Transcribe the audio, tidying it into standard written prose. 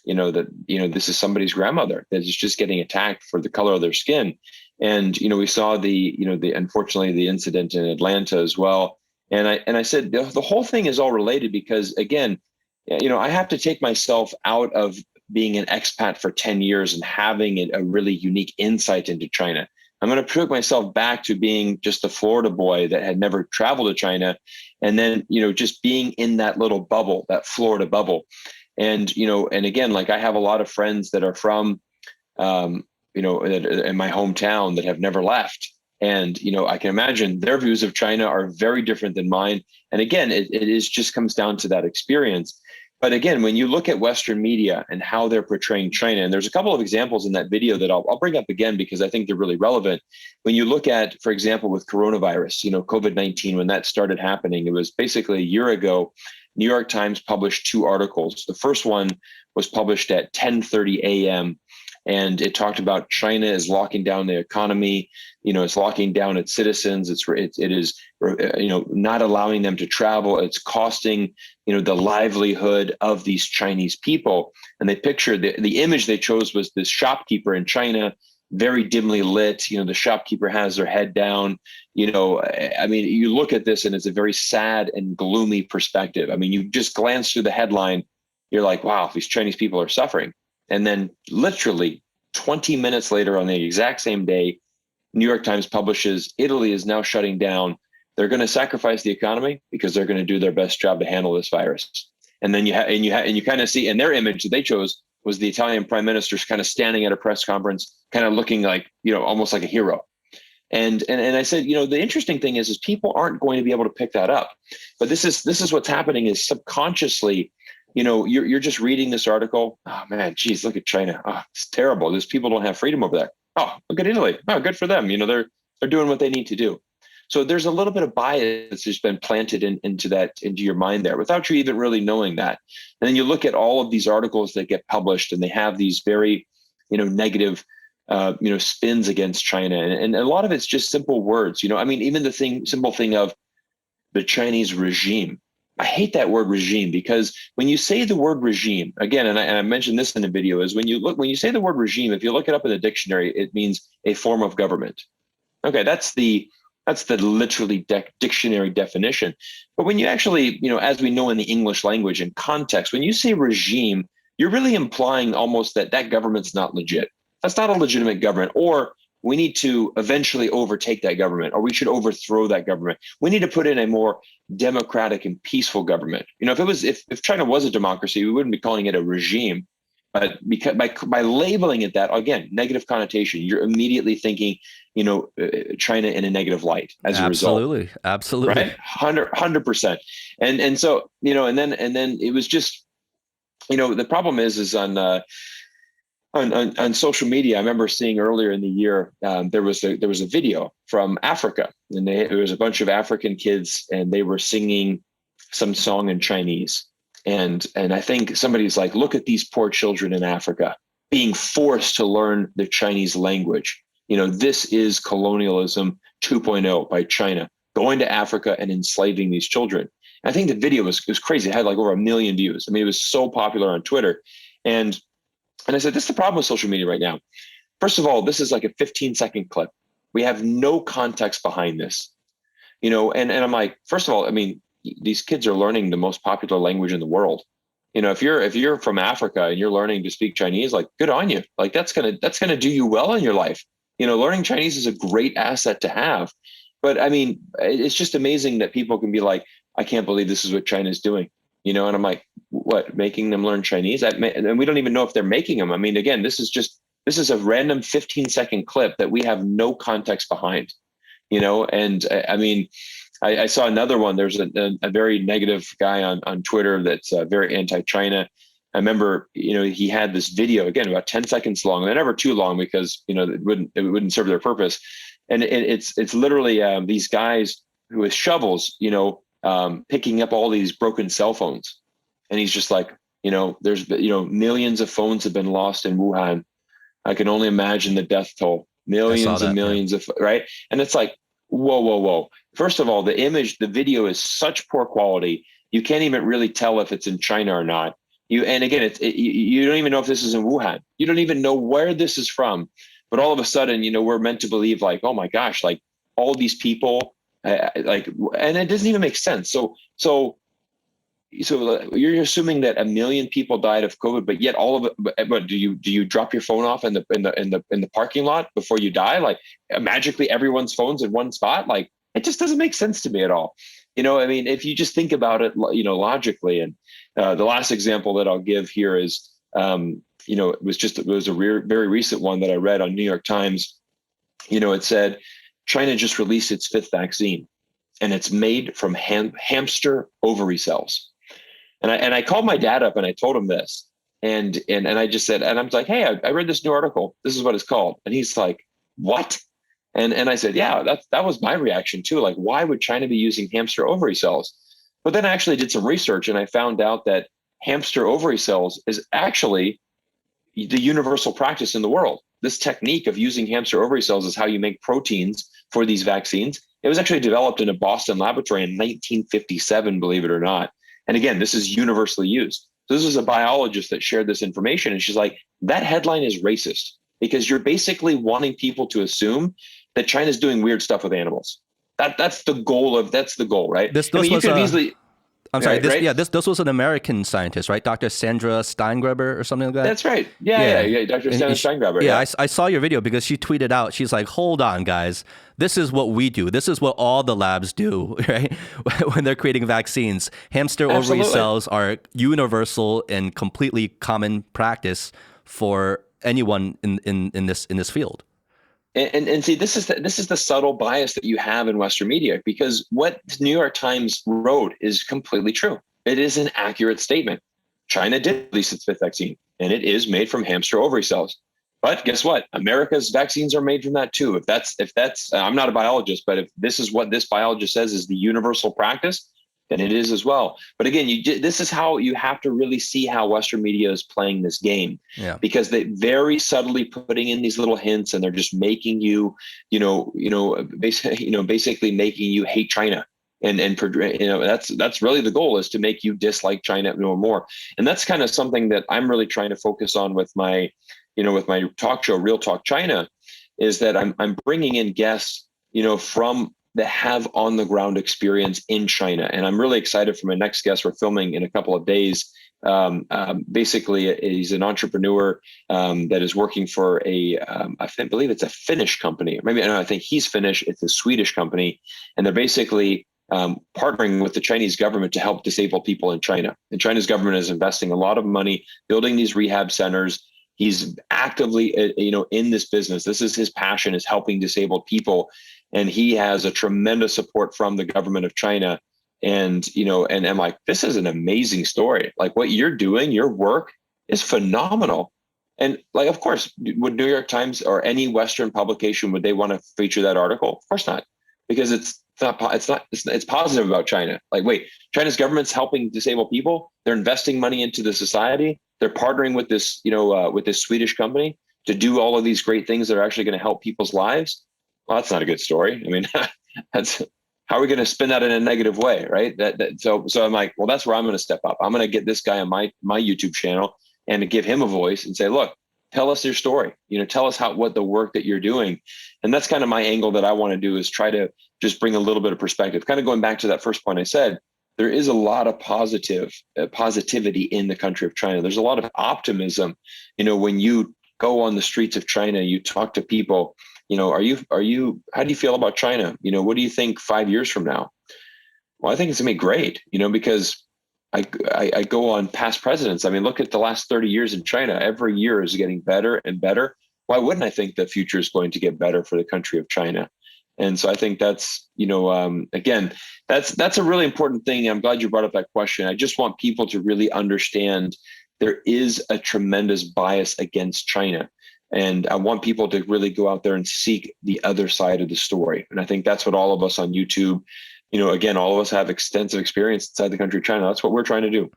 this is somebody's grandmother that is just getting attacked for the color of their skin. And, we saw unfortunately the incident in Atlanta as well. And I said, the whole thing is all related because, again, I have to take myself out of being an expat for 10 years and having a really unique insight into China. I'm going to put myself back to being just a Florida boy that had never traveled to China. And then, just being in that little bubble, that Florida bubble. And, and again, like I have a lot of friends that are from, in my hometown that have never left. And, I can imagine their views of China are very different than mine. And again, it is just comes down to that experience. But again, when you look at Western media and how they're portraying China, and there's a couple of examples in that video that I'll bring up again because I think they're really relevant. When you look at, for example, with coronavirus, COVID-19, when that started happening, it was basically a year ago. New York Times published 2 articles. The first one was published at 10:30 a.m. And it talked about China is locking down the economy. It's locking down its citizens. It is not allowing them to travel. It's costing, the livelihood of these Chinese people. And they pictured the image they chose was this shopkeeper in China, very dimly lit. The shopkeeper has their head down. You look at this and it's a very sad and gloomy perspective. I mean, you just glance through the headline, you're like, wow, these Chinese people are suffering. And then literally 20 minutes later on the exact same day, New York Times publishes Italy is now shutting down. They're going to sacrifice the economy because they're going to do their best job to handle this virus. And then you kind of see in their image that they chose was the Italian prime minister kind of standing at a press conference, kind of looking like, almost like a hero. And I said, the interesting thing is people aren't going to be able to pick that up. But this is what's happening is subconsciously, you're just reading this article. Oh man, geez, look at China. Oh, it's terrible. These people don't have freedom over there. Oh, look at Italy. Oh, good for them. They're doing what they need to do. So there's a little bit of bias that's just been planted into your mind there without you even really knowing that. And then you look at all of these articles that get published and they have these very, negative, spins against China. And a lot of it's just simple words, even the simple thing of the Chinese regime. I hate that word regime because when you say the word regime, again, and I mentioned this in the video, is when you say the word regime, if you look it up in the dictionary, it means a form of government. Okay, that's the literally dictionary definition. But when you actually, as we know in the English language and context, when you say regime, you're really implying almost that government's not legit. That's not a legitimate government, or we need to eventually overtake that government, or we should overthrow that government. We need to put in a more democratic and peaceful government. If China was a democracy, we wouldn't be calling it a regime. But because by labeling it that, again, negative connotation, you're immediately thinking, China in a negative light as a result. Absolutely. Right? 100%. And so, and then it was just, the problem is on social media. I remember seeing earlier in the year, there was a video from Africa, and there was a bunch of African kids, and they were singing some song in Chinese. And I think somebody's like, look at these poor children in Africa being forced to learn the Chinese language. This is colonialism 2.0 by China, going to Africa and enslaving these children. And I think the video was crazy. It had like over 1 million views. I mean, it was so popular on Twitter. And I said, this is the problem with social media right now. First of all, this is like a 15-second clip. We have no context behind this, and I'm like, first of all, I mean, these kids are learning the most popular language in the world. If you're from Africa and you're learning to speak Chinese, like, good on you. Like that's gonna do you well in your life. Learning Chinese is a great asset to have. But I mean, it's just amazing that people can be like, I can't believe this is what China's doing. And I'm like, what, making them learn Chinese? And we don't even know if they're making them. I mean, again, this is a random 15-second clip that we have no context behind, and I mean, I saw another one. There's a very negative guy on Twitter that's very anti-China. I remember, he had this video, again, about 10 seconds long. They're never too long because, it wouldn't serve their purpose. And it's literally these guys who with shovels, picking up all these broken cell phones. And he's just like, there's, millions of phones have been lost in Wuhan. I can only imagine the death toll, millions and millions of, right? And it's like, whoa. First of all, the video is such poor quality. You can't even really tell if it's in China or not. And again, you don't even know if this is in Wuhan. You don't even know where this is from. But all of a sudden, we're meant to believe like, oh my gosh, like all these people, like, and it doesn't even make sense. So you're assuming that 1 million people died of COVID, but yet all of it. But do you drop your phone off in the parking lot before you die? Like magically everyone's phone's in one spot? Like it just doesn't make sense to me at all. I mean, if you just think about it, logically. And the last example that I'll give here is, it was a very recent one that I read on New York Times. It said China just released its 5th vaccine, and it's made from hamster ovary cells. And I called my dad up and I told him this, and I just said, and I'm like, hey, I read this new article. This is what it's called. And he's like, what? And I said, yeah, that was my reaction too. Like, why would China be using hamster ovary cells? But then I actually did some research and I found out that hamster ovary cells is actually the universal practice in the world. This technique of using hamster ovary cells is how you make proteins for these vaccines. It was actually developed in a Boston laboratory in 1957, believe it or not. And again, this is universally used. So this is a biologist that shared this information. And she's like, that headline is racist because you're basically wanting people to assume that China's doing weird stuff with animals. That's the goal, right? This I mean, you was could easily. I'm sorry. Right? This was an American scientist, right? Dr. Sandra Steingruber or something like that. That's right. Yeah. Dr. Sandra Steingruber. Yeah, I saw your video because she tweeted out. She's like, "Hold on, guys. This is what we do. This is what all the labs do, right? When they're creating vaccines, hamster ovary cells are universal and completely common practice for anyone in this field." And see, this is the subtle bias that you have in Western media, because what the New York Times wrote is completely true. It is an accurate statement. China did release its 5th vaccine, and it is made from hamster ovary cells. But guess what? America's vaccines are made from that too. If that's, I'm not a biologist, but if this is what this biologist says is the universal practice, then it is as well. But again, this is how you have to really see how Western media is playing this game, because they very subtly putting in these little hints, and they're just making you, basically making you hate China. And that's really the goal, is to make you dislike China more. And that's kind of something that I'm really trying to focus on with my talk show, Real Talk China, is that I'm bringing in guests, from that have on the ground experience in China. And I'm really excited for my next guest. We're filming in a couple of days. Basically, he's an entrepreneur that is working for I believe it's a Finnish company. I think he's Finnish. It's a Swedish company. And they're basically partnering with the Chinese government to help disabled people in China. And China's government is investing a lot of money building these rehab centers. He's actively, in this business. This is his passion, is helping disabled people. And he has a tremendous support from the government of China. And I'm like, this is an amazing story. Like, what you're doing, your work is phenomenal. And like, of course, would New York Times or any Western publication, would they want to feature that article? Of course not, because it's positive about China. Like, wait, China's government's helping disabled people. They're investing money into the society. They're partnering with this, with this Swedish company to do all of these great things that are actually going to help people's lives. Well, that's not a good story. I mean, how are we going to spin that in a negative way, right? So I'm like, well, that's where I'm going to step up. I'm going to get this guy on my YouTube channel and to give him a voice and say, look, tell us your story. Tell us what the work that you're doing. And that's kind of my angle that I want to do, is try to just bring a little bit of perspective. Kind of going back to that first point I said, there is a lot of positivity in the country of China. There's a lot of optimism. When you go on the streets of China, you talk to people. How do you feel about China? What do you think 5 years from now? Well, I think it's gonna be great, because I go on past presidents. I mean, look at the last 30 years in China. Every year is getting better and better. Why wouldn't I think the future is going to get better for the country of China? And so I think that's, again, that's a really important thing. I'm glad you brought up that question. I just want people to really understand there is a tremendous bias against China. And I want people to really go out there and seek the other side of the story. And I think that's what all of us on YouTube, again, all of us have extensive experience inside the country of China. That's what we're trying to do.